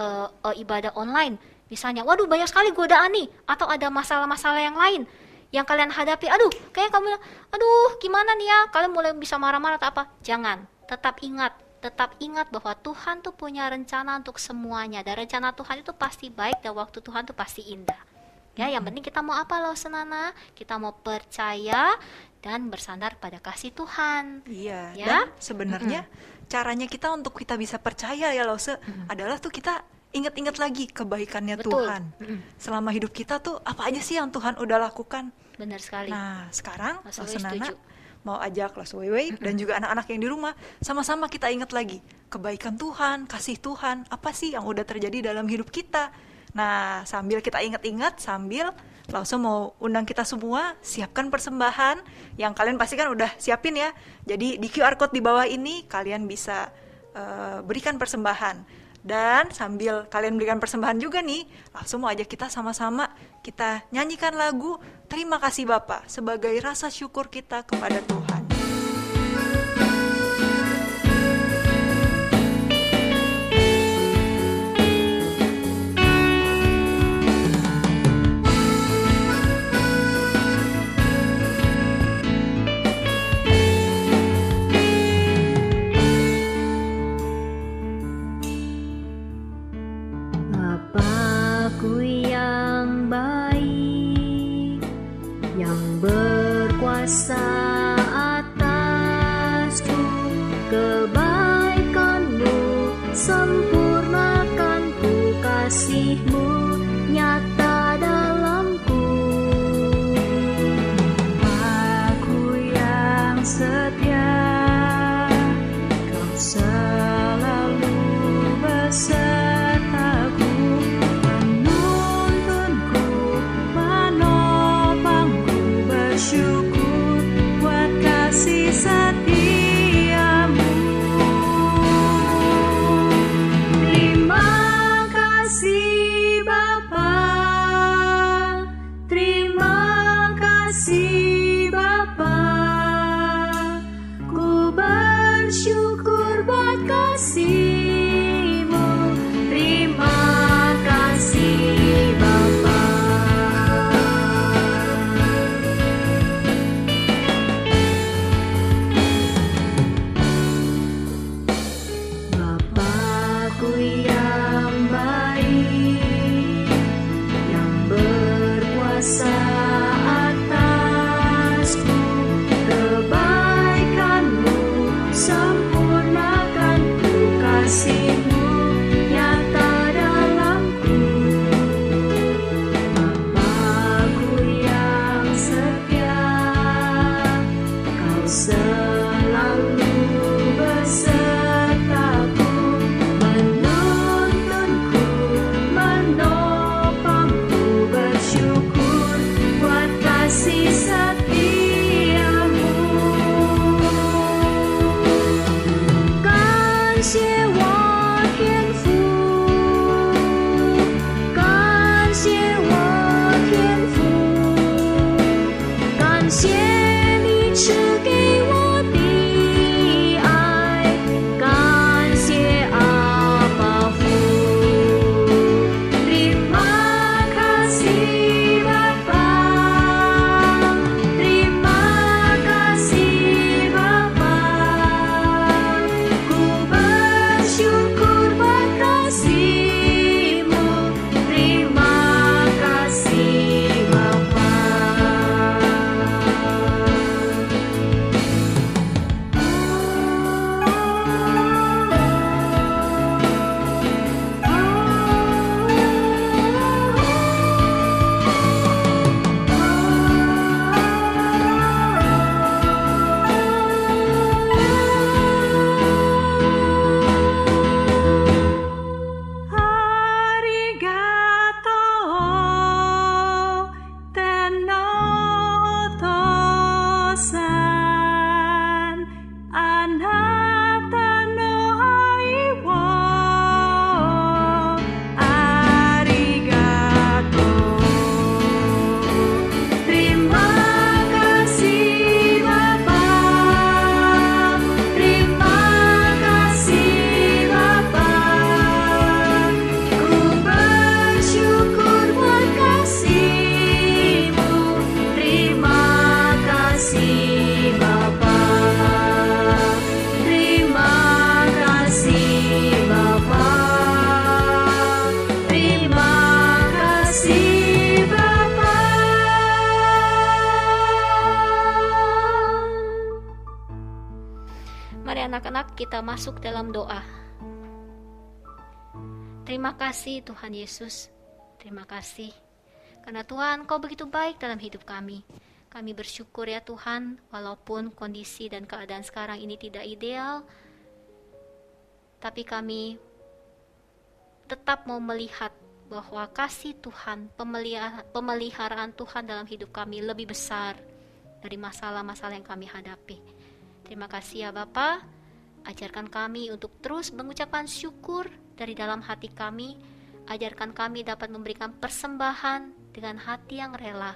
B: ibadah online, misalnya, waduh banyak sekali godaan nih, atau ada masalah-masalah yang lain yang kalian hadapi. Aduh, kayaknya kamu, aduh gimana nih ya, kalian mulai bisa marah-marah atau apa. Jangan, tetap ingat bahwa Tuhan tuh punya rencana untuk semuanya, dan rencana Tuhan itu pasti baik dan waktu Tuhan tuh pasti indah. Ya, yang penting kita mau apa loh Senana? Kita mau percaya dan bersandar pada kasih Tuhan.
C: Iya,
B: Ya?
C: dan sebenarnya caranya kita untuk kita bisa percaya ya Lose adalah tuh kita ingat-ingat lagi kebaikannya
B: Betul.
C: Tuhan. Selama hidup kita tuh apa aja sih yang Tuhan udah lakukan.
B: Benar sekali.
C: Nah, sekarang
B: Lase
C: Lose Nana
B: setuju.
C: mau ajak Lase Weiwei dan juga anak-anak yang di rumah, sama-sama kita ingat lagi kebaikan Tuhan, kasih Tuhan, apa sih yang udah terjadi dalam hidup kita. Nah, sambil kita ingat-ingat, sambil Lase mau undang kita semua, siapkan persembahan yang kalian pasti kan udah siapin ya. Jadi di QR code di bawah ini kalian bisa berikan persembahan. Dan sambil kalian berikan persembahan juga nih, langsung mau ajak kita sama-sama kita nyanyikan lagu Terima Kasih Bapa sebagai rasa syukur kita kepada Tuhan.
D: Bapa-Ku yang baik, yang berkuasa Kebaikanmu sempurnakan ku, kasih-Mu nyata dalamku. Bapa-Ku yang setia, Kau selalu besertaku, menuntunku, menopangku, bersyukur buat kasih setiamu. 感谢我天父，感谢我天父，感谢你赐给我的爱，感谢阿爸父。Terima kasih Bapa, terima kasih Bapa, ku bersyukur buat kasih-Mu. Terima kasih Bapa. Arigato tenno otosan, anata no aiwo. Arigato. Terima kasih Bapa, terima kasih Bapa, ku bersyukur buat kasih-Mu. Terima kasih Bapa, terima kasih Bapa, terima kasih Bapa.
B: Mari anak-anak kita masuk dalam doa. Terima kasih Tuhan Yesus. Terima kasih. Karena Tuhan, Kau begitu baik dalam hidup kami. Kami bersyukur ya Tuhan, walaupun kondisi dan keadaan sekarang ini tidak ideal, tapi kami tetap mau melihat bahwa kasih Tuhan, pemeliharaan Tuhan dalam hidup kami lebih besar dari masalah-masalah yang kami hadapi. Terima kasih ya Bapa. Ajarkan kami untuk terus mengucapkan syukur dari dalam hati kami. Ajarkan kami dapat memberikan persembahan dengan hati yang rela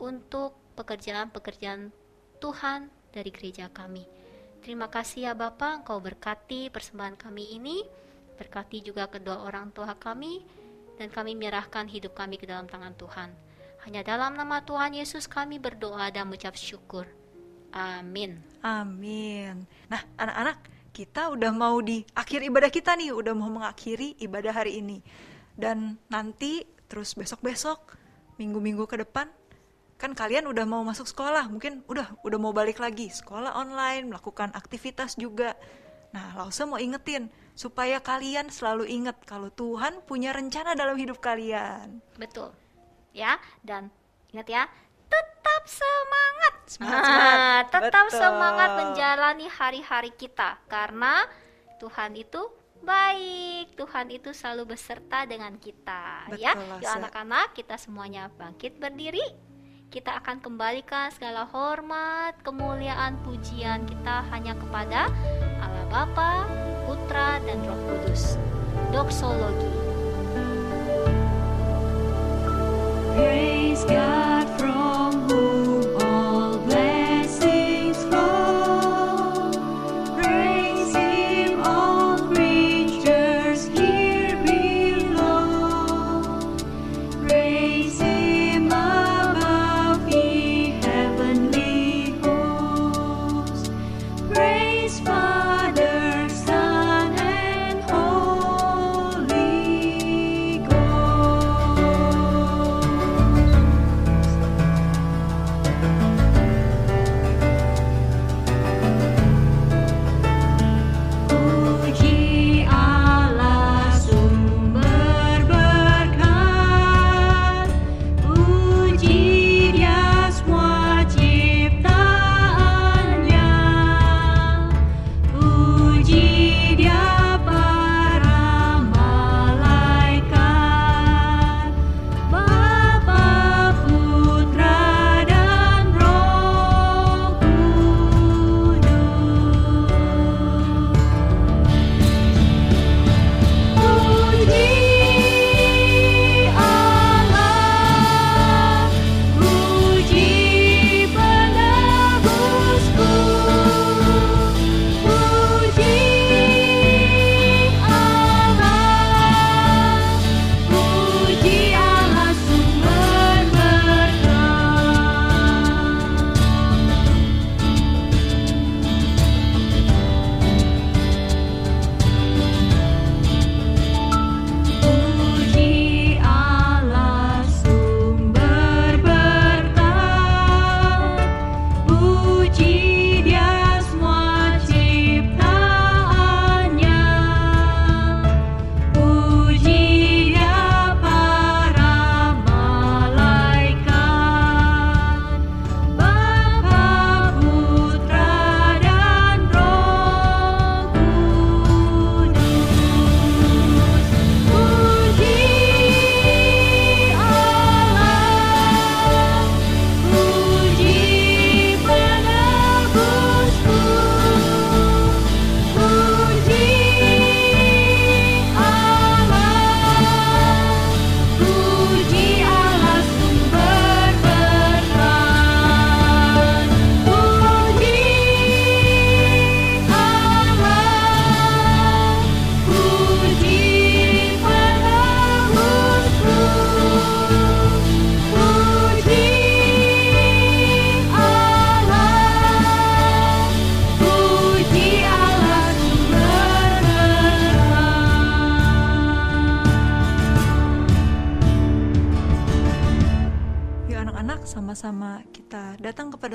B: untuk pekerjaan-pekerjaan Tuhan dari gereja kami. Terima kasih ya Bapa, Engkau berkati persembahan kami ini. Berkati juga kedua orang tua kami, dan kami menyerahkan hidup kami ke dalam tangan Tuhan. Hanya dalam nama Tuhan Yesus kami berdoa dan mengucap syukur. Amin.
C: Amin. Nah, anak-anak, kita udah mau di akhir ibadah kita nih, udah mau mengakhiri ibadah hari ini. Dan nanti terus besok-besok, minggu-minggu ke depan, kan kalian udah mau masuk sekolah, mungkin udah mau balik lagi sekolah online, melakukan aktivitas juga. Nah, Lause mau ingetin supaya kalian selalu ingat kalau Tuhan punya rencana dalam hidup kalian.
B: Betul. Ya, dan ingat ya, tetap semangat.
C: Semangat.
B: Tetap
C: Betul.
B: semangat menjalani hari-hari kita, karena Tuhan itu baik. Tuhan itu selalu beserta dengan kita.
C: Betul,
B: Ya,
C: Lause.
B: yuk anak-anak, kita semuanya bangkit berdiri. Kita akan kembalikan segala hormat, kemuliaan, pujian kita hanya kepada Allah Bapa, Putra, dan Roh Kudus. Doksologi.
D: Praise God from whom all blessings flow. Praise Him, all creatures here below. Praise Him above, ye heavenly hosts. Praise Father, Son, and Holy Ghost.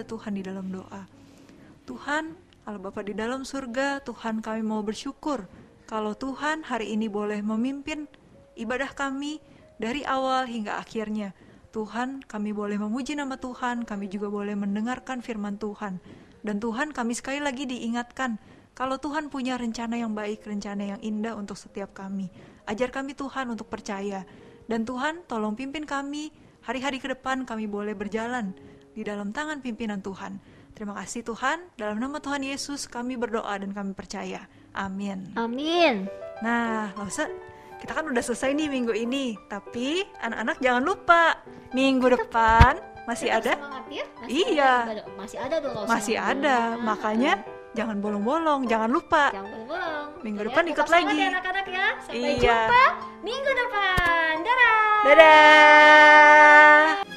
C: Tuhan di dalam doa. Tuhan, Allah Bapa di dalam surga, Tuhan kami mau bersyukur kalau Tuhan hari ini boleh memimpin ibadah kami dari awal hingga akhirnya. Tuhan, kami boleh memuji nama Tuhan, kami juga boleh mendengarkan firman Tuhan. Dan Tuhan, kami sekali lagi diingatkan, kalau Tuhan punya rencana yang baik, rencana yang indah untuk setiap kami. Ajar kami Tuhan untuk percaya. Dan Tuhan, tolong pimpin kami, hari-hari ke depan kami boleh berjalan di dalam tangan pimpinan Tuhan. Terima kasih Tuhan, dalam nama Tuhan Yesus kami berdoa dan kami percaya. Amin.
B: Amin.
C: Nah, Lause, kita kan udah selesai nih minggu ini. Tapi anak-anak jangan lupa, minggu depan masih
B: Tetap
C: ada?
B: semangat ya.
C: Iya.
B: Masih ada dong loh.
C: Masih ada, makanya jangan bolong-bolong, jangan lupa.
B: Jangan bolong.
C: Minggu
B: Ya,
C: depan
B: tetap
C: ikut
B: semangat
C: lagi.
B: ya anak-anak ya. Sampai
C: Iya.
B: jumpa minggu depan. Dadah.
C: Dadah!